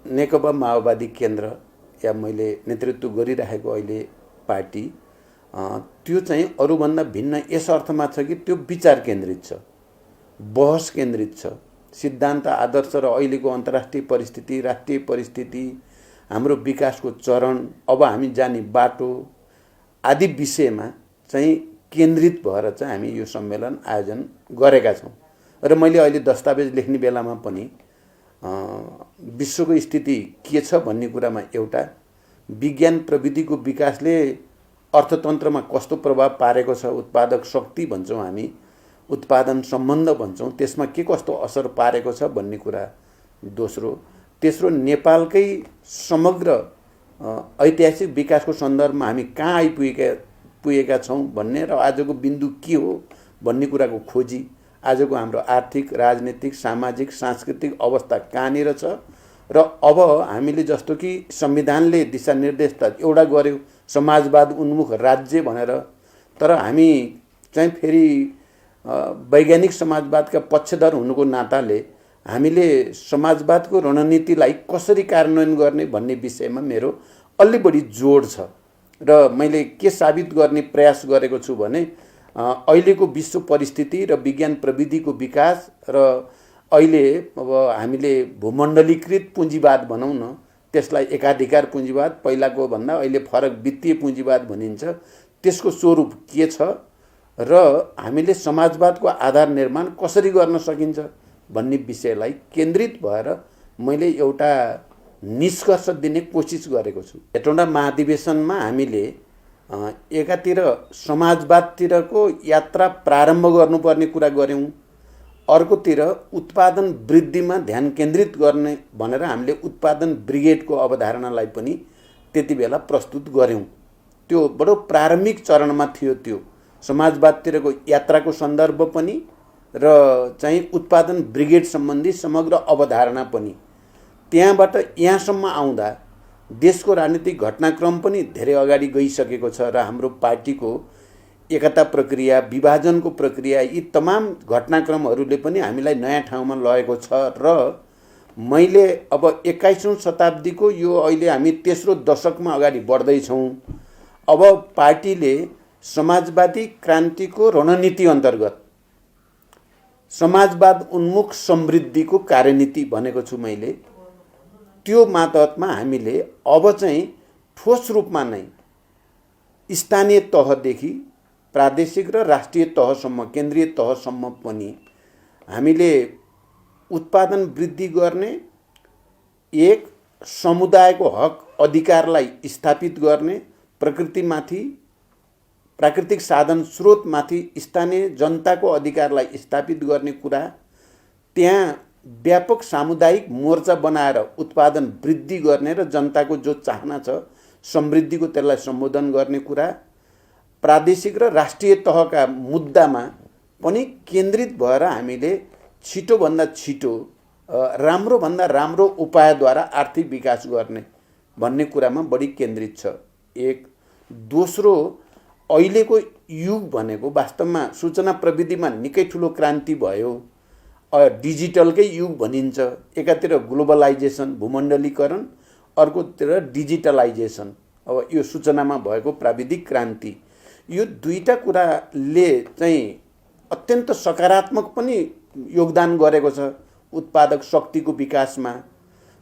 नेकपा माओवादी केन्द्र या मैले नेतृत्व गरिरहेको अहिले पार्टी त्यो चाहिँ अरूभन्दा भिन्न यस अर्थमा छ कि त्यो विचार केन्द्रित छ, बहस केन्द्रित छ। सिद्धान्त, आदर्श र अहिलेको अन्तर्राष्ट्रिय परिस्थिति, राष्ट्रिय परिस्थिति, हाम्रो विकासको चरण, अब हामी जाने बाटो आदि विषयमा चाहिँ केन्द्रित भएर चाहिँ हामी यो सम्मेलन आयोजन गरेका छौँ। र मैले अहिले दस्तावेज लेख्ने बेलामा पनि विश्वको स्थिति के छ भन्ने कुरामा एउटा विज्ञान प्रविधिको विकासले अर्थतन्त्रमा कस्तो प्रभाव पारेको छ, उत्पादक शक्ति भन्छौँ हामी, उत्पादन सम्बन्ध भन्छौँ, त्यसमा के कस्तो असर पारेको छ भन्ने कुरा दोस्रो। तेस्रो, नेपालकै समग्र ऐतिहासिक विकासको सन्दर्भमा हामी कहाँ आइपुगेका छौँ भन्ने र आजको बिन्दु के हो भन्ने कुराको खोजी, आजको हाम्रो आर्थिक, राजनीतिक, सामाजिक, सांस्कृतिक अवस्था कहाँनिर छ र अब हामीले जस्तो कि संविधानले दिशानिर्देश त एउटा गर्यो समाजवाद उन्मुख राज्य भनेर, तर हामी चाहिँ फेरि वैज्ञानिक समाजवादका पक्षधर हुनुको नाताले हामीले समाजवादको रणनीतिलाई कसरी कार्यान्वयन गर्ने भन्ने विषयमा मेरो अलि बढी जोड छ। र मैले के साबित गर्ने प्रयास गरेको छु भने अहिलेको विश्व परिस्थिति र विज्ञान प्रविधिको विकास र अहिले अब हामीले भूमण्डलीकृत पुँजीवाद भनौँ न, त्यसलाई एकाधिकार पुँजीवाद, पहिलाको भन्दा अहिले फरक वित्तीय पुँजीवाद भनिन्छ, त्यसको स्वरूप के छ र हामीले समाजवादको आधार निर्माण कसरी गर्न सकिन्छ भन्ने विषयलाई केन्द्रित भएर मैले एउटा निष्कर्ष दिने कोसिस गरेको छु। हेटौँडा महाधिवेशनमा हामीले एकातिर समाजवादतिरको यात्रा प्रारम्भ गर्नुपर्ने कुरा गऱ्यौँ, अर्कोतिर उत्पादन वृद्धिमा ध्यान केन्द्रित गर्ने भनेर हामीले उत्पादन ब्रिगेडको अवधारणालाई पनि त्यति बेला प्रस्तुत गऱ्यौँ। त्यो बडो प्रारम्भिक चरणमा थियो, त्यो समाजवादतिरको यात्राको सन्दर्भ पनि र चाहिँ उत्पादन ब्रिगेड सम्बन्धी समग्र अवधारणा पनि। त्यहाँबाट यहाँसम्म आउँदा देशको राजनीतिक घटनाक्रम पनि धेरै अगाडि गइसकेको छ र हाम्रो पार्टीको एकता प्रक्रिया, विभाजनको प्रक्रिया, यी तमाम घटनाक्रमहरूले पनि हामीलाई नयाँ ठाउँमा लगेको छ र मैले अब 21औं शताब्दीको यो अहिले हामी तेस्रो दशकमा अगाडि बढ्दैछौँ। अब पार्टीले समाजवादी क्रान्तिको रणनीति अन्तर्गत समाजवाद उन्मुख समृद्धिको कार्यनीति भनेको छु मैले, त्यो मातहतमा हामीले अब चाहिँ ठोस रूपमा नै स्थानीय तहदेखि प्रादेशिक र राष्ट्रिय तहसम्म, केन्द्रीय तहसम्म पनि हामीले उत्पादन वृद्धि गर्ने, एक समुदायको हक अधिकारलाई स्थापित गर्ने, प्रकृतिमाथि, प्राकृतिक साधन स्रोतमाथि स्थानीय जनताको अधिकारलाई स्थापित गर्ने कुरा, त्यहाँ व्यापक सामुदायिक मोर्चा बनाएर उत्पादन वृद्धि गर्ने र जनताको जो चाहना छ समृद्धिको त्यसलाई सम्बोधन गर्ने कुरा, प्रादेशिक र राष्ट्रिय तहका मुद्दामा पनि केन्द्रित भएर हामीले छिटोभन्दा छिटो राम्रोभन्दा राम्रो उपायद्वारा आर्थिक विकास गर्ने भन्ने कुरामा बढी केन्द्रित छ। एक। दोस्रो, अहिलेको युग भनेको वास्तवमा सूचना प्रविधिमा निकै ठुलो क्रान्ति भयो, डिजिटलकै युग भनिन्छ। एकातिर ग्लोबलाइजेसन, भूमण्डलीकरण, अर्कोतिर डिजिटलाइजेसन, अब यो सूचनामा भएको प्राविधिक क्रान्ति, यो दुईटा कुराले चाहिँ अत्यन्त सकारात्मक पनि योगदान गरेको छ उत्पादक शक्तिको विकासमा।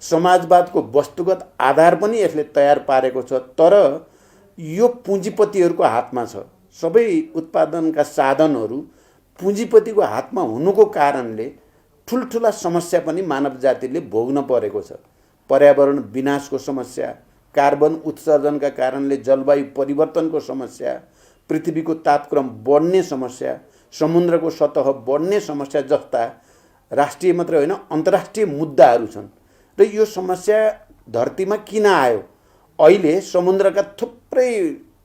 समाजवादको वस्तुगत आधार पनि यसले तयार पारेको छ, तर यो पुँजीपतिहरूको हातमा छ। सबै उत्पादनका साधनहरू पुँजीपतिको हातमा हुनुको कारणले ठुल्ठुला समस्या पनि मानव जातिले भोग्न परेको छ। पर्यावरण विनाशको समस्या, कार्बन उत्सर्जनका कारणले जलवायु परिवर्तनको समस्या, पृथ्वीको तापक्रम बढ्ने समस्या, समुद्रको सतह बढ्ने समस्या जस्ता राष्ट्रिय मात्र होइन अन्तर्राष्ट्रिय मुद्दाहरू छन्। र यो समस्या धरतीमा किन आयो? अहिले समुद्रका थुप्रै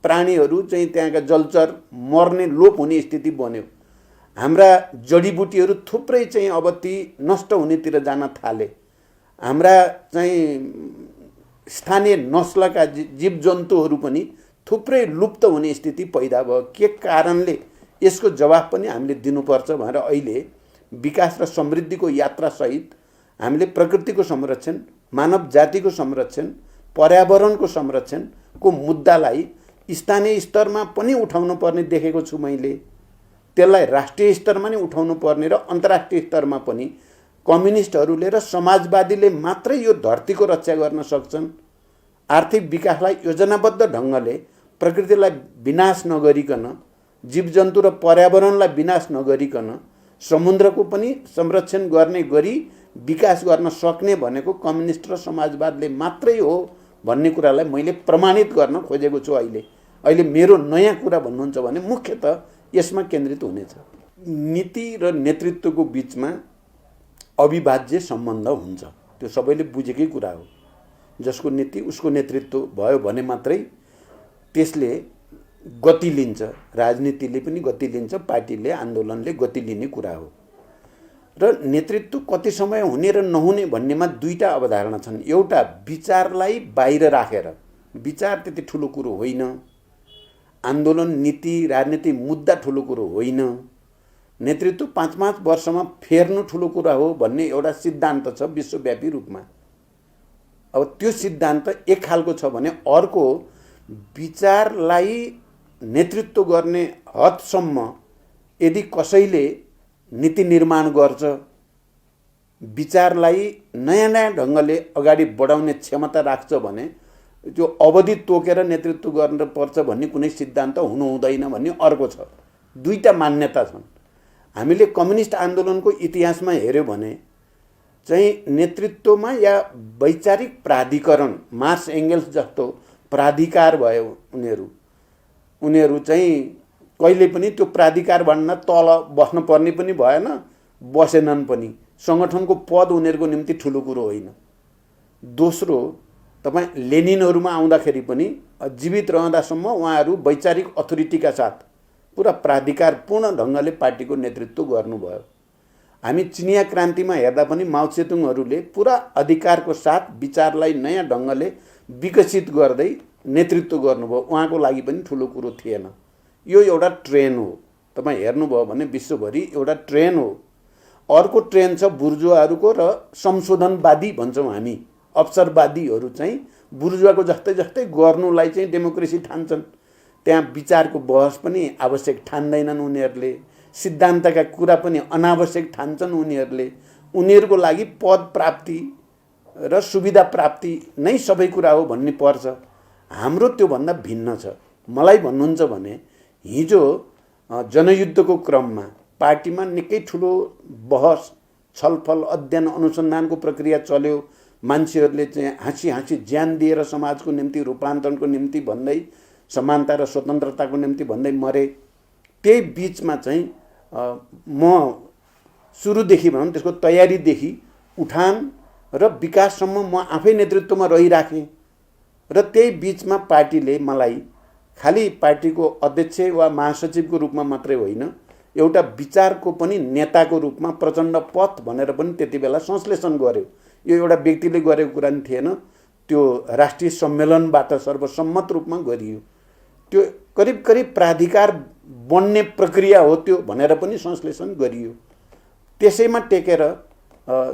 प्राणीहरू चाहिँ त्यहाँका जलचर मर्ने, लोप हुने स्थिति बन्यो। हाम्रा जडीबुटीहरू थुप्रै चाहिँ अब ती नष्ट हुनेतिर जान थाले। हाम्रा चाहिँ स्थानीय नस्लका जीवजन्तुहरू पनि थुप्रै लुप्त हुने स्थिति पैदा भयो। के कारणले? यसको जवाफ पनि हामीले दिनुपर्छ भनेर अहिले विकास र समृद्धिको यात्रासहित हामीले प्रकृतिको संरक्षण, मानव जातिको संरक्षण, पर्यावरणको संरक्षणको मुद्दालाई स्थानीय स्तरमा पनि उठाउनु पर्ने देखेको छु मैले। त्यसलाई राष्ट्रिय स्तरमा नि उठाउनु पर्ने र अन्तर्राष्ट्रिय स्तरमा पनि कम्युनिस्टहरूले र समाजवादीले मात्रै यो धरतीको रक्षा गर्न सक्छन्। आर्थिक विकासलाई योजनाबद्ध ढङ्गले प्रकृतिलाई विनाश नगरिकन, जीवजन्तु र पर्यावरणलाई विनाश नगरिकन समुद्रको पनि संरक्षण गर्ने गरी विकास गर्न सक्ने भनेको कम्युनिस्ट र समाजवादले मात्रै हो भन्ने कुरालाई मैले प्रमाणित गर्न खोजेको छु। अहिले मेरो नयाँ कुरा भन्नुहुन्छ भने मुख्यतः यसमा केन्द्रित हुनेछ। नीति र नेतृत्वको बीचमा अविभाज्य सम्बन्ध हुन्छ, त्यो सबैले बुझेकै कुरा हो। जसको नीति उसको नेतृत्व भयो भने मात्रै त्यसले गति लिन्छ, राजनीतिले पनि गति लिन्छ, पार्टीले, आन्दोलनले गति लिने कुरा हो। र नेतृत्व कति समय हुने र नहुने भन्नेमा दुईटा अवधारणा छन्। एउटा विचारलाई बाहिर राखेर, विचार त्यति ठुलो कुरो होइन, आन्दोलन, नीति, राजनीति मुद्दा ठुलो कुरो होइन, नेतृत्व 5-5 वर्षमा फेर्नु ठुलो कुरा हो भन्ने एउटा सिद्धान्त छ विश्वव्यापी रूपमा। अब त्यो सिद्धान्त एक खालको छ भने अर्को विचारलाई नेतृत्व गर्ने हदसम्म यदि कसैले नीति निर्माण गर्छ, विचारलाई नयाँ नयाँ ढङ्गले अगाडि बढाउने क्षमता राख्छ भने त्यो अवधि तोकेर नेतृत्व गर्नुपर्छ भन्ने कुनै सिद्धान्त हुनु हुँदैन भन्ने अर्को छ। दुईटा मान्यता छन्। हामीले कम्युनिस्ट आन्दोलनको इतिहासमा हेर्यो भने चाहिँ नेतृत्वमा या वैचारिक प्राधिकरण, मार्क्स एङ्गेल्स जस्तो प्राधिकार भयो उनीहरू चाहिँ कहिले पनि त्यो प्राधिकार भन्न तल बस्न पर्ने पनि भएन, बसेनन् पनि। सङ्गठनको पद उनीहरूको निम्ति ठुलो कुरो होइन। दोस्रो, तपाईँ लेनिनहरूमा आउँदाखेरि पनि जीवित रहँदासम्म उहाँहरू वैचारिक अथोरिटीका साथ पुरा प्राधिकारपूर्ण ढङ्गले पार्टीको नेतृत्व गर्नुभयो। हामी चिनिया क्रान्तिमा हेर्दा पनि माओ त्से-तुङहरूले पुरा अधिकारको साथ विचारलाई नयाँ ढङ्गले विकसित गर्दै नेतृत्व गर्नुभयो। उहाँको लागि पनि ठुलो कुरो थिएन। यो एउटा ट्रेन हो, तपाईँ हेर्नुभयो भने विश्वभरि एउटा ट्रेन हो। अर्को ट्रेन छ बुर्जुवाहरूको र संशोधनवादी भन्छौँ हामी, अवसरवादीहरू चाहिँ बुर्जुवाको जस्तै जस्तै गर्नुलाई चाहिँ डेमोक्रेसी ठान्छन्। त्यहाँ विचारको बहस पनि आवश्यक ठान्दैनन् उनीहरूले, सिद्धान्तका कुरा पनि अनावश्यक ठान्छन् उनीहरूले। उनीहरूको लागि पद प्राप्ति र सुविधा प्राप्ति नै सबै कुरा हो भन्ने पर्छ। हाम्रो त्योभन्दा भिन्न छ। मलाई भन्नुहुन्छ भने हिजो जनयुद्धको क्रममा पार्टीमा निकै ठुलो बहस, छलफल, अध्ययन, अनुसन्धानको प्रक्रिया चल्यो। मान्छेहरूले चाहिँ हाँसी हाँसी ज्यान दिएर समाजको निम्ति, रूपान्तरणको निम्ति भन्दै, समानता र स्वतन्त्रताको निम्ति भन्दै मरे। त्यही बिचमा चाहिँ म सुरुदेखि भनौँ त्यसको तयारीदेखि उठान र विकाससम्म म आफै नेतृत्वमा रहिराखेँ। र त्यही बिचमा पार्टीले मलाई खालि पार्टीको अध्यक्ष वा महासचिवको रूपमा मात्रै होइन, एउटा विचारको पनि नेताको रूपमा प्रचण्ड पथ भनेर पनि त्यति बेला संश्लेषण गर्यो। यो एउटा व्यक्तिले गरेको कुरा नि थिएन, त्यो राष्ट्रिय सम्मेलनबाट सर्वसम्मत रूपमा गरियो। त्यो करिब करिब प्राधिकार बन्ने प्रक्रिया हो त्यो भनेर पनि संश्लेषण गरियो। त्यसैमा टेकेर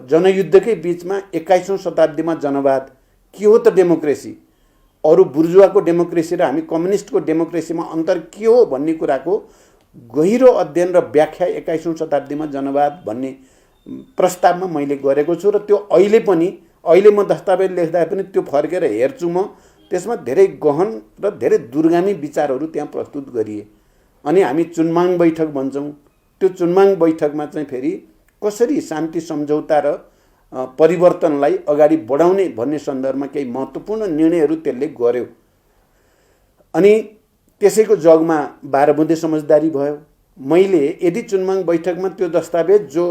जनयुद्धकै बिचमा 21औं शताब्दीमा जनवाद के हो त डेमोक्रेसी, अरू बुर्जुवाको डेमोक्रेसी र हामी कम्युनिस्टको डेमोक्रेसीमा अन्तर के हो भन्ने कुराको गहिरो अध्ययन र व्याख्या 21औं शताब्दीमा जनवाद भन्ने प्रस्तावमा मैले गरेको छु। र त्यो अहिले म दस्तावेज लेख्दा पनि त्यो फर्केर हेर्छु म, त्यसमा धेरै गहन र धेरै दूरगामी विचारहरू त्यहाँ प्रस्तुत गरिए। अनि हामी चुनमाङ बैठक भन्छौँ। त्यो चुनमाङ बैठकमा चाहिँ फेरि कसरी शान्ति सम्झौता र परिवर्तनलाई अगाडि बढाउने भन्ने सन्दर्भमा केही महत्त्वपूर्ण निर्णयहरू त्यसले गर्यो। अनि त्यसैको जगमा 12 बुँदे समझदारी भयो। मैले यदि चुनमाङ बैठकमा त्यो दस्तावेज जो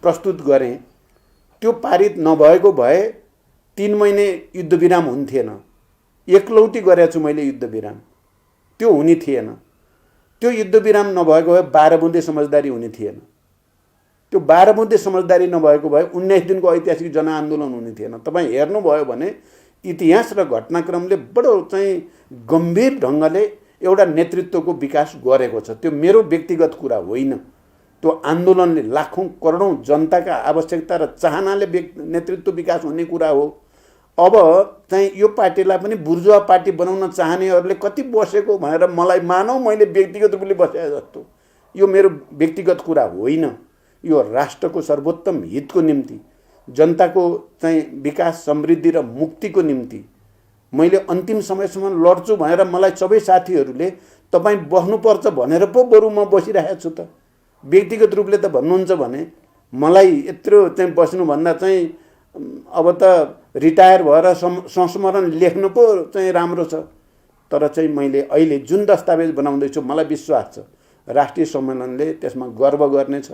प्रस्तुत गरेँ त्यो पारित नभएको भए 3 महिने युद्धविराम हुन्थेन। एकलौटी गरेको छु मैले युद्धविराम, त्यो हुने थिएन। त्यो युद्धविराम नभएको भए 12 बुँदे समझदारी हुने थिएन। त्यो 12 बुँदे समझदारी नभएको भए 19 दिनको ऐतिहासिक जनआन्दोलन हुने थिएन। तपाईँ हेर्नुभयो भने इतिहास र घटनाक्रमले बडो चाहिँ गम्भीर ढङ्गले एउटा नेतृत्वको विकास गरेको छ। त्यो मेरो व्यक्तिगत कुरा होइन, त्यो आन्दोलनले लाखौं करोडौं जनताका आवश्यकता र चाहनाले नेतृत्व विकास हुने कुरा हो। अब चाहिँ यो पार्टीलाई पनि बुर्जुवा पार्टी बनाउन चाहनेहरूले कति बसेको भनेर मलाई मानौ मैले व्यक्तिगत रूपले बसे जस्तो। यो मेरो व्यक्तिगत कुरा होइन, यो राष्ट्रको सर्वोत्तम हितको निम्ति, जनताको चाहिँ विकास समृद्धि र मुक्तिको निम्ति मैले अन्तिम समयसम्म लड्छु भनेर मलाई सबै साथीहरूले तपाईँ बस्नुपर्छ भनेर पो बरु म बसिरहेको छु त। व्यक्तिगत रूपले त भन्नुहुन्छ भने मलाई यत्रो चाहिँ बस्नुभन्दा चाहिँ अब त रिटायर भएर संस्मरण लेख्नु पो चाहिँ राम्रो छ। तर चाहिँ मैले अहिले जुन दस्तावेज बनाउँदैछु मलाई विश्वास छ राष्ट्रिय सम्मेलनले त्यसमा गर्व गर्नेछ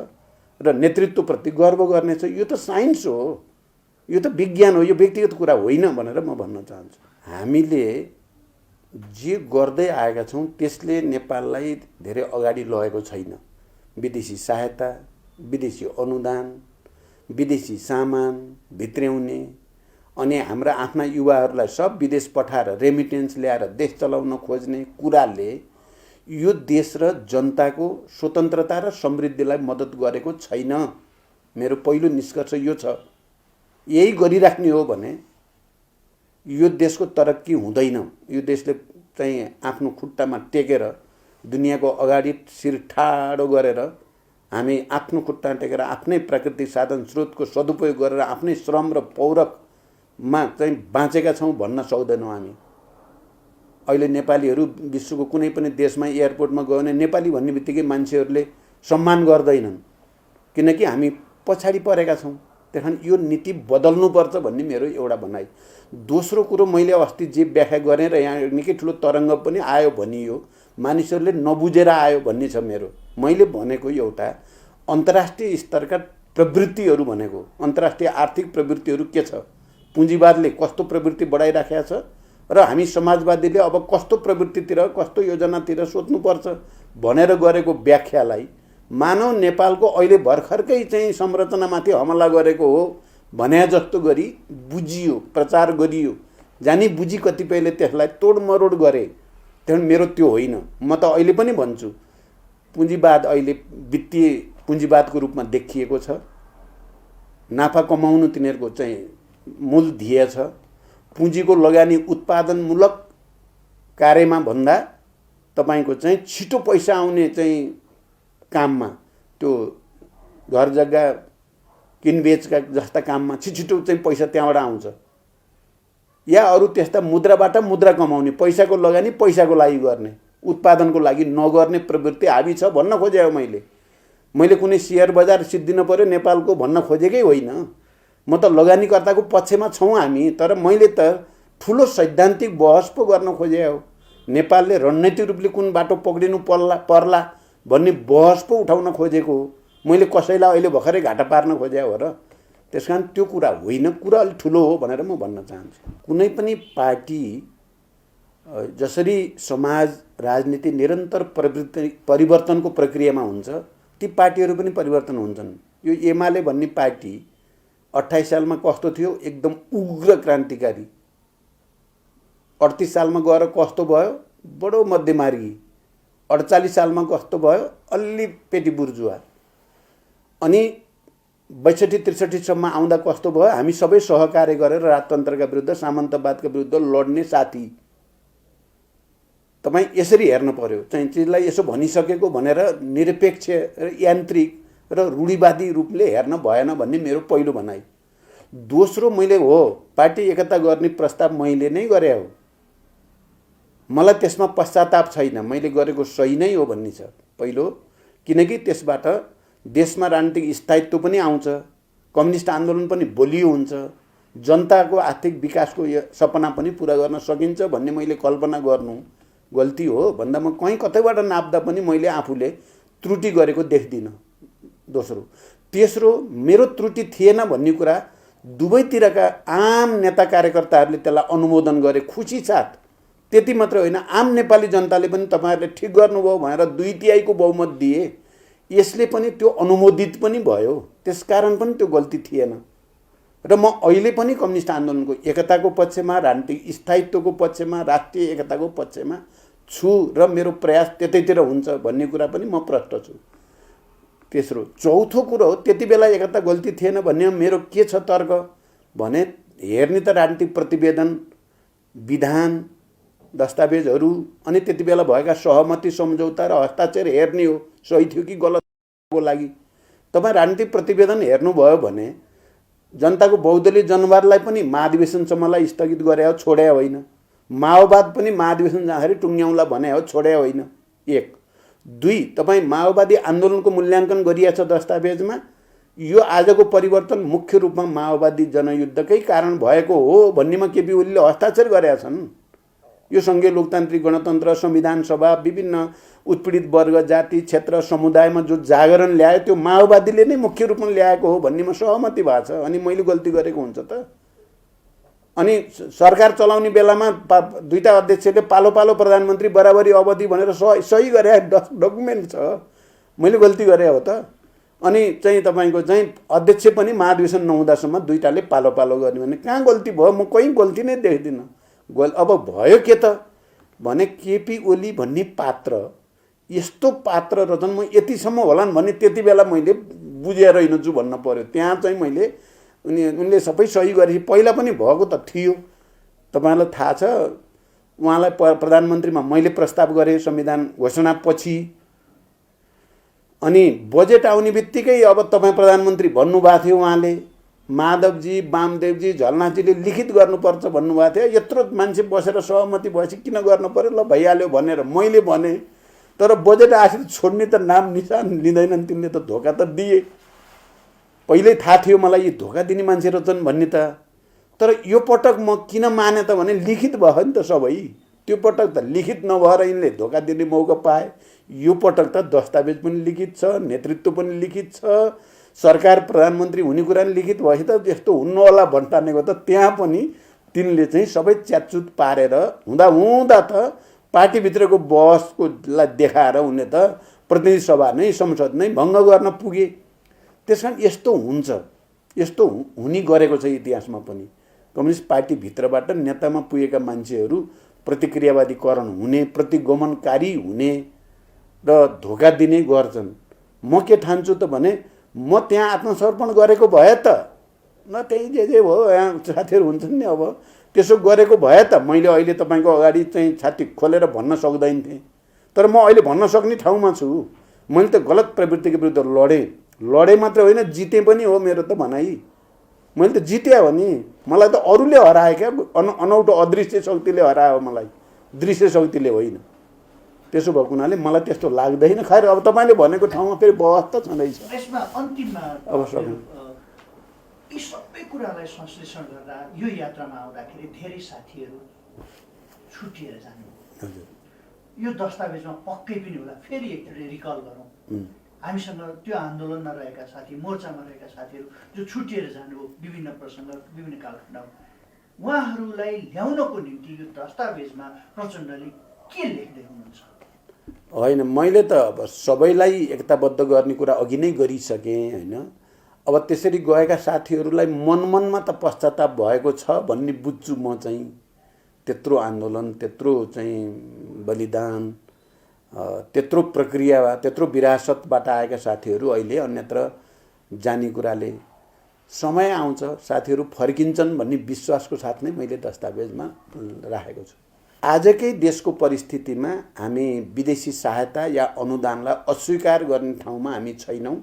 र नेतृत्वप्रति गर्व गर्नेछ। यो त साइन्स हो, यो त विज्ञान हो, यो व्यक्तिगत कुरा होइन भनेर म भन्न चाहन्छु। हामीले जे गर्दै आएका छौँ त्यसले नेपाललाई धेरै अगाडि लगेको छैन। विदेशी सहायता, विदेशी अनुदान, विदेशी सामान भित्र्याउने अनि हाम्रा आफ्ना युवाहरूलाई सब विदेश पठाएर रेमिटेन्स ल्याएर देश चलाउन खोज्ने कुराले यो देश र जनताको स्वतन्त्रता र समृद्धिलाई मद्दत गरेको छैन। मेरो पहिलो निष्कर्ष यो छ। यही गरिराख्ने हो भने यो देशको तरक्की हुँदैन। यो देशले चाहिँ आफ्नो खुट्टामा टेकेर दुनियाँको अगाडि शिर ठाडो गरेर हामी आफ्नो खुट्टा टेकेर आफ्नै प्राकृतिक साधन स्रोतको सदुपयोग गरेर आफ्नै श्रम र पौरखमा चाहिँ बाँचेका छौँ भन्न सक्दैनौँ हामी। अहिले नेपालीहरू विश्वको कुनै पनि देशमा एयरपोर्टमा गयो भने नेपाली भन्ने बित्तिकै मान्छेहरूले सम्मान गर्दैनन्, किनकि हामी पछाडि परेका छौँ। त्यहाँ यो नीति बदल्नुपर्छ भन्ने मेरो एउटा भनाइ। दोस्रो कुरो, मैले अस्ति जे व्याख्या गरेँ र यहाँ निकै ठुलो तरङ्ग पनि आयो भनियो, मानिसहरूले नबुझेर आयो भन्ने छ मेरो। मैले भनेको एउटा अन्तर्राष्ट्रिय स्तरका प्रवृत्तिहरू भनेको अन्तर्राष्ट्रिय आर्थिक प्रवृत्तिहरू के छ, पुँजीवादले कस्तो प्रवृत्ति बढाइराखेको छ र हामी समाजवादीले अब कस्तो प्रवृत्तितिर कस्तो योजनातिर सोच्नुपर्छ भनेर गरेको व्याख्यालाई मानव नेपालको अहिले भर्खरकै चाहिँ संरचनामाथि हमला गरेको हो भने जस्तो गरी बुझियो, प्रचार गरियो। जानी बुझी कतिपयले त्यसलाई तोडमरोड गरे। त्यहाँ मेरो त्यो होइन। म त अहिले पनि भन्छु पुँजीवाद अहिले वित्तीय पुँजीवादको रूपमा देखिएको छ। नाफा कमाउनु तिनीहरूको चाहिँ मूल ध्येय छ। पुँजीको लगानी उत्पादनमूलक कार्यमा भन्दा तपाईको चाहिँ छिटो पैसा आउने चाहिँ काममा, त्यो घर जग्गा किनबेचका जस्ता काममा छिटो चाहिँ पैसा त्यहाँबाट आउँछ, या अरू त्यस्ता मुद्राबाट मुद्रा कमाउने, पैसाको लगानी पैसाको लागि गर्ने, उत्पादनको लागि नगर्ने प्रवृत्ति हाबी छ भन्न खोजेँ हो। मैले कुनै सेयर बजार सिद्धिन पर्यो नेपालको भन्न खोजेकै होइन। म त लगानीकर्ताको पक्षमा छौँ हामी। तर मैले त ठुलो सैद्धान्तिक बहस पो गर्न खोजेँ हो। नेपालले रणनीतिक रूपले कुन बाटो पक्रिनु पर्ला भन्ने बहस पो उठाउन खोजेको हो। मैले कसैलाई अहिले भर्खरै घाटा पार्न खोजेँ हो र। त्यसकारण त्यो कुरा होइन, कुरा अलिक ठुलो हो भनेर म भन्न चाहन्छु। कुनै पनि पार्टी जसरी समाज राजनीति निरन्तर परिवर्तनको प्रक्रियामा हुन्छ, ती पार्टीहरू पनि परिवर्तन हुन्छन्। यो एमाले भन्ने पार्टी 28 सालमा कस्तो थियो, एकदम उग्र क्रान्तिकारी। 38 सालमा गएर कस्तो भयो, बडो मध्यमार्गी। 48 सालमा कस्तो भयो, अलि पेटी बुर्जुवा। अनि 62-63 सम्म आउँदा कस्तो भयो, हामी सबै सहकार्य गरेर राजतन्त्रका विरुद्ध सामन्तवादका विरुद्ध लड्ने साथी। तपाईँ यसरी हेर्नु पर्यो, चाहिँ चिजलाई यसो भनिसकेको भनेर निरपेक्ष र यान्त्रिक र रूढिवादी रूपले हेर्न भएन भन्ने मेरो पहिलो भनाइ। दोस्रो, मैले हो पार्टी एकता गर्ने प्रस्ताव मैले नै गरे हो। मलाई त्यसमा पश्चाताप छैन, मैले गरेको सही नै हो भन्ने छ पहिलो। किनकि त्यसबाट देशमा राजनीतिक स्थायित्व पनि आउँछ, कम्युनिस्ट आन्दोलन पनि बलियो हुन्छ, जनताको आर्थिक विकासको सपना पनि पुरा गर्न सकिन्छ भन्ने मैले कल्पना गर्नु गल्ती हो भन्दा म कहीँ कतैबाट नाप्दा पनि मैले आफूले त्रुटि गरेको देख्दिनँ। दोस्रो, तेस्रो, मेरो त्रुटि थिएन भन्ने कुरा दुवैतिरका आम नेता कार्यकर्ताहरूले त्यसलाई अनुमोदन गरे खुसी साथ। त्यति मात्र होइन, आम नेपाली जनताले पनि तपाईँहरूले ठिक गर्नुभयो भनेर 2/3 बहुमत दिए। यसले पनि त्यो अनुमोदित पनि भयो। त्यसकारण पनि त्यो गल्ती थिएन। र म अहिले पनि कम्युनिस्ट आन्दोलनको एकताको पक्षमा, राजनीतिक स्थायित्वको पक्षमा, राष्ट्रिय एकताको पक्षमा छु र मेरो प्रयास त्यतैतिर हुन्छ भन्ने कुरा पनि म प्रष्ट छु। तेस्रो, चौथो कुरो हो, त्यति बेला एकता गल्ती थिएन भन्ने मेरो के छ तर्क भने हेर्ने त राजनीतिक प्रतिवेदन, विधान, दस्तावेजहरू अनि त्यति बेला भएका सहमति सम्झौता र हस्ताक्षर हेर्ने हो, सही थियो कि गलत को लागि। तपाईँ राजनीतिक प्रतिवेदन हेर्नुभयो भने जनताको बहुदलीय जनवादलाई पनि महाधिवेशनसम्मलाई स्थगित गरे हो, छोडे होइन। माओवाद पनि महाधिवेशन जाँदाखेरि टुङ्ग्याउला भने हो, छोडे होइन। 1 2 तपाईँ माओवादी आन्दोलनको मूल्याङ्कन गरिएको छ दस्तावेजमा। यो आजको परिवर्तन मुख्य रूपमा माओवादी जनयुद्धकै कारण भएको हो भन्नेमा केपी ओलीले हस्ताक्षर गरेका छन्। यो सङ्घीय लोकतान्त्रिक गणतन्त्र, संविधान सभा, विभिन्न उत्पीडित वर्ग, जाति, क्षेत्र, समुदायमा जो जागरण ल्यायो त्यो माओवादीले नै मुख्य रूपमा ल्याएको हो भन्नेमा सहमति भएको छ। अनि मैले गल्ती गरेको हुन्छ त? अनि सरकार चलाउने बेलामा दुईटा अध्यक्षले पालो पालो प्रधानमन्त्री बराबरी अवधि भनेर सही गरे डकुमेन्ट छ। मैले गल्ती गरे हो त? अनि चाहिँ तपाईँको चाहिँ अध्यक्ष पनि महाधिवेशन नहुँदासम्म दुईटाले पालो पालो गर्ने भने कहाँ गल्ती भयो? म कहीँ गल्ती नै देख्दिनँ। अब भयो के त भने केपी ओली भन्ने पात्र यस्तो पात्र रहेछन्, म यतिसम्म होलान् भन्ने त्यति बेला मैले बुझेर हिँड्छु भन्न पर्यो। त्यहाँ चाहिँ मैले उनले सबै सही गरे। पहिला पनि भएको त थियो, तपाईँलाई थाहा छ। उहाँलाई प्रधानमन्त्रीमा मैले प्रस्ताव गरेँ संविधान घोषणापछि। अनि बजेट आउने बित्तिकै अब तपाईँ प्रधानमन्त्री भन्नुभएको थियो। उहाँले माधवजी, वामदेवजी, झलनाथजीले लिखित गर्नुपर्छ भन्नुभएको थियो। यत्रो मान्छे बसेर सहमति भएपछि किन गर्नु पर्यो, ल भइहाल्यो भनेर मैले भने। तर बजेट आखिर छोड्ने त नाम निशान लिँदैनन् तिनले त। धोका त दिए, पहिल्यै थाहा थियो मलाई यी धोका दिने मान्छे रहेछन् भन्ने त। तर यो पटक म किन माने त भने लिखित भयो नि त सबै। त्यो पटक त लिखित नभएर यिनले धोका दिने मौका पाए। यो पटक त दस्तावेज पनि लिखित छ, नेतृत्व पनि लिखित छ, सरकार प्रधानमन्त्री हुने कुरा पनि लिखित भएपछि त यस्तो हुन्न होला भन्टानेको त त्यहाँ पनि तिनले चाहिँ सबै च्यातचुत पारेर हुँदा त पार्टीभित्रको बहसको देखाएर उनले त प्रतिनिधि सभा नै, संसद नै भङ्ग गर्न पुगे। त्यस कारण यस्तो हुन्छ, यस्तो हुने गरेको छ इतिहासमा पनि। कम्युनिस्ट पार्टीभित्रबाट नेतामा पुगेका मान्छेहरू प्रतिक्रियावादीकरण हुने, प्रतिगमनकारी हुने र धोका दिने गर्छन्। म के ठान्छु त भने म त्यहाँ आत्मसमर्पण गरेको भए त न त्यही जे भयो, यहाँ साथीहरू हुन्छन् नि, अब त्यसो गरेको भए त मैले अहिले तपाईँको अगाडि चाहिँ छाती खोलेर भन्न सक्दैन थिएँ। तर म अहिले भन्न सक्ने ठाउँमा छु। मैले त गलत प्रवृत्तिको विरुद्ध लडेँ मात्र होइन, जितेँ पनि हो। मेरो त भनाइ मैले त जितेँ हो नि। मलाई त अरूले हराए क्या, अनौठो अदृश्य शक्तिले हरायो मलाई, दृश्य शक्तिले होइन। त्यसो भएको हुनाले मलाई त्यस्तो लाग्दैन। खैर अब तपाईँले भनेको ठाउँमा फेरि बहस त छँदैछ। यसमा अन्तिममा अब यी सबै कुरालाई संश्लेषण गर्दा यो यात्रामा आउँदाखेरि धेरै साथीहरू छुटिएर जानु। यो दस्तावेजमा पक्कै पनि होला। फेरि एकचोटि रिकल गरौँ, हामीसँग त्यो आन्दोलनमा रहेका साथी, मोर्चामा रहेका साथीहरू जो छुटिएर जानुभयो विभिन्न प्रसङ्ग, विभिन्न कालखण्डमा, उहाँहरूलाई ल्याउनको निम्ति यो दस्तावेजमा प्रचण्डले के लेख्दै हुनुहुन्छ? होइन, मैले त अब सबैलाई एकताबद्ध गर्ने कुरा अघि नै गरिसकेँ होइन। अब त्यसरी गएका साथीहरूलाई मनमा त पश्चाताप भएको छ भन्ने बुझ्छु म चाहिँ। त्यत्रो आन्दोलन, त्यत्रो चाहिँ बलिदान, त्यत्रो प्रक्रिया, त्यत्रो विरासतबाट आएका साथीहरू अहिले अन्यत्र जाने कुराले समय आउँछ, साथीहरू फर्किन्छन् भन्ने विश्वासको साथ नै मैले दस्तावेजमा राखेको छु। आजकै देशको परिस्थितिमा हामी विदेशी सहायता या अनुदानलाई अस्वीकार गर्ने ठाउँमा हामी छैनौँ।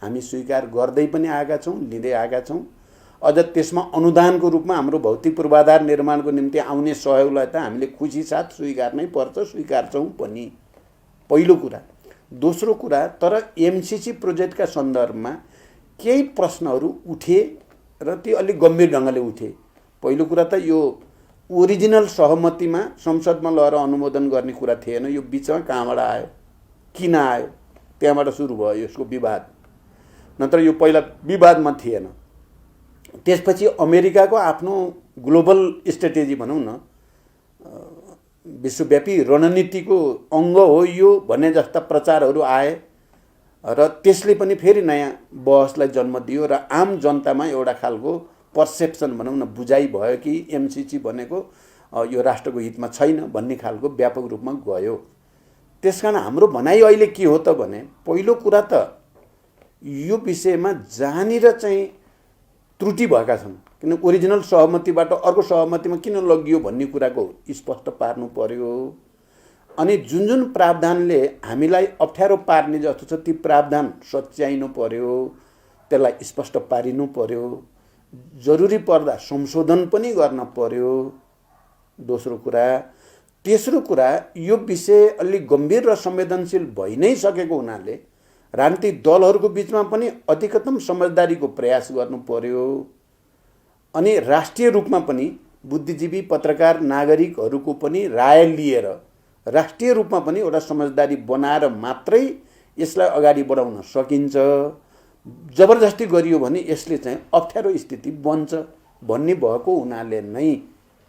हामी स्वीकार गर्दै पनि आएका छौँ, लिँदै आएका छौँ। अझ त्यसमा अनुदानको रूपमा हाम्रो भौतिक पूर्वाधार निर्माणको निम्ति आउने सहयोगलाई त हामीले खुसी साथ स्वीकार नै पर्छ, स्वीकार्छौँ पनि, पहिलो कुरा। दोस्रो कुरा, तर एमसिसी प्रोजेक्टका सन्दर्भमा केही प्रश्नहरू उठे र ती अलिक गम्भीर ढङ्गले उठे। पहिलो कुरा त यो ओरिजिनल सहमतिमा संसदमा लगेर अनुमोदन गर्ने कुरा थिएन। यो बिचमा कहाँबाट आयो, किन आयो, त्यहाँबाट सुरु भयो यसको विवाद। नत्र यो पहिला विवादमा थिएन। त्यसपछि अमेरिकाको आफ्नो ग्लोबल स्ट्रेटेजी भनौँ न, विश्वव्यापी रणनीतिको अङ्ग हो यो भन्ने जस्ता प्रचारहरू आए र त्यसले पनि फेरि नयाँ बहसलाई जन्म दियो र आम जनतामा एउटा खालको पर्सेप्सन भनौँ न, बुझाइ भयो कि एमसिसी भनेको यो राष्ट्रको हितमा छैन भन्ने खालको व्यापक रूपमा गयो। त्यसकारण हाम्रो भनाइ अहिले के हो त भने, पहिलो कुरा त यो विषयमा जहाँनिर चाहिँ त्रुटि भएका छन् किन ओरिजिनल सहमतिबाट अर्को सहमतिमा किन लगियो भन्ने कुराको स्पष्ट पार्नु पर्यो। अनि जुन जुन प्रावधानले हामीलाई अप्ठ्यारो पार्ने जस्तो छ ती प्रावधान सच्याइनु पर्यो, त्यसलाई स्पष्ट पारिनु पर्यो, जरुरी पर्दा संशोधन पनि गर्न पर्यो। दोस्रो कुरा। तेस्रो कुरा, यो विषय अलि गम्भीर र संवेदनशील भइ नै सकेको हुनाले राजनीतिक दलहरूको बिचमा पनि अधिकतम समझदारीको प्रयास गर्नु पर्यो। अनि राष्ट्रिय रूपमा पनि बुद्धिजीवी, पत्रकार, नागरिकहरूको पनि राय लिएर राष्ट्रिय रूपमा पनि एउटा समझदारी बनाएर मात्रै यसलाई अगाडि बढाउन सकिन्छ। जबरजस्ती गरियो भने यसले चाहिँ अप्ठ्यारो स्थिति बन्छ भन्ने भएको हुनाले नै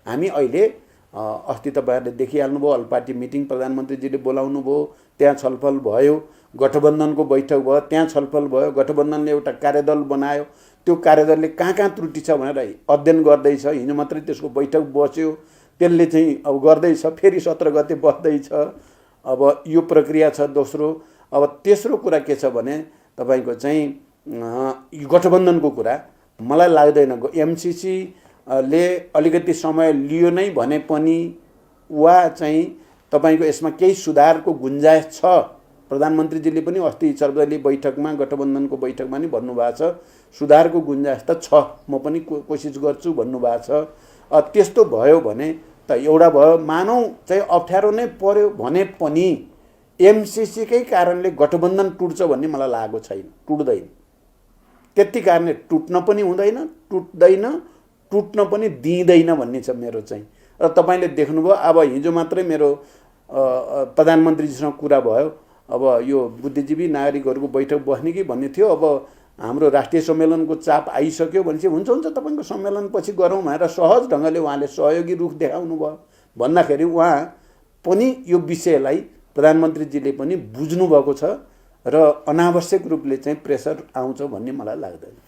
हामी अहिले अस्ति तपाईँहरूले देखिहाल्नुभयो, अल पार्टी मिटिङ प्रधानमन्त्रीजीले बोलाउनु भयो, त्यहाँ छलफल भयो, गठबन्धनको बैठक भयो, त्यहाँ छलफल भयो, गठबन्धनले एउटा कार्यदल बनायो, त्यो कार्यदलले कहाँ कहाँ त्रुटि छ भनेर अध्ययन गर्दैछ। हिजो मात्रै त्यसको बैठक बस्यो, त्यसले चाहिँ अब गर्दैछ, फेरि 17 गते बस्दैछ। अब यो प्रक्रिया छ दोस्रो। अब तेस्रो कुरा के छ भने तपाईँको चाहिँ गठबन्धनको कुरा मलाई लाग्दैन एमसीसी ले अलिकति समय लियो नै भने पनि वा चाहिँ तपाईँको यसमा केही सुधारको गुन्जाइस छ। प्रधानमन्त्रीजीले पनि अस्ति सर्वदलीय बैठकमा, गठबन्धनको बैठकमा नि भन्नुभएको छ सुधारको गुन्जाइस त छ, म पनि कोसिस गर्छु भन्नुभएको छ। त्यस्तो भयो भने त एउटा भयो, मानौ चाहिँ अप्ठ्यारो नै पर्यो भने पनि एमसीसीकै कारणले गठबन्धन टुट्छ भन्ने मलाई लागेको छैन, टुट्दैन। त्यति कारणले टुट्न पनि हुँदैन, टुट्न पनि दिँदैन भन्ने छ मेरो चाहिँ। र तपाईँले देख्नुभयो अब हिजो मात्रै मेरो प्रधानमन्त्रीजीसँग कुरा भयो, अब यो बुद्धिजीवी नागरिकहरूको बैठक बस्ने कि भन्ने थियो। अब हाम्रो राष्ट्रिय सम्मेलनको चाप आइसक्यो भनेपछि हुन्छ तपाईँको सम्मेलनपछि गरौँ भनेर सहज ढङ्गले उहाँले सहयोगी रुख देखाउनु भयो भन्दाखेरि उहाँ पनि यो विषयलाई प्रधानमन्त्रीजीले पनि बुझ्नु भएको छ र अनावश्यक रूपले चाहिँ प्रेसर आउँछ भन्ने मलाई लाग्दैन।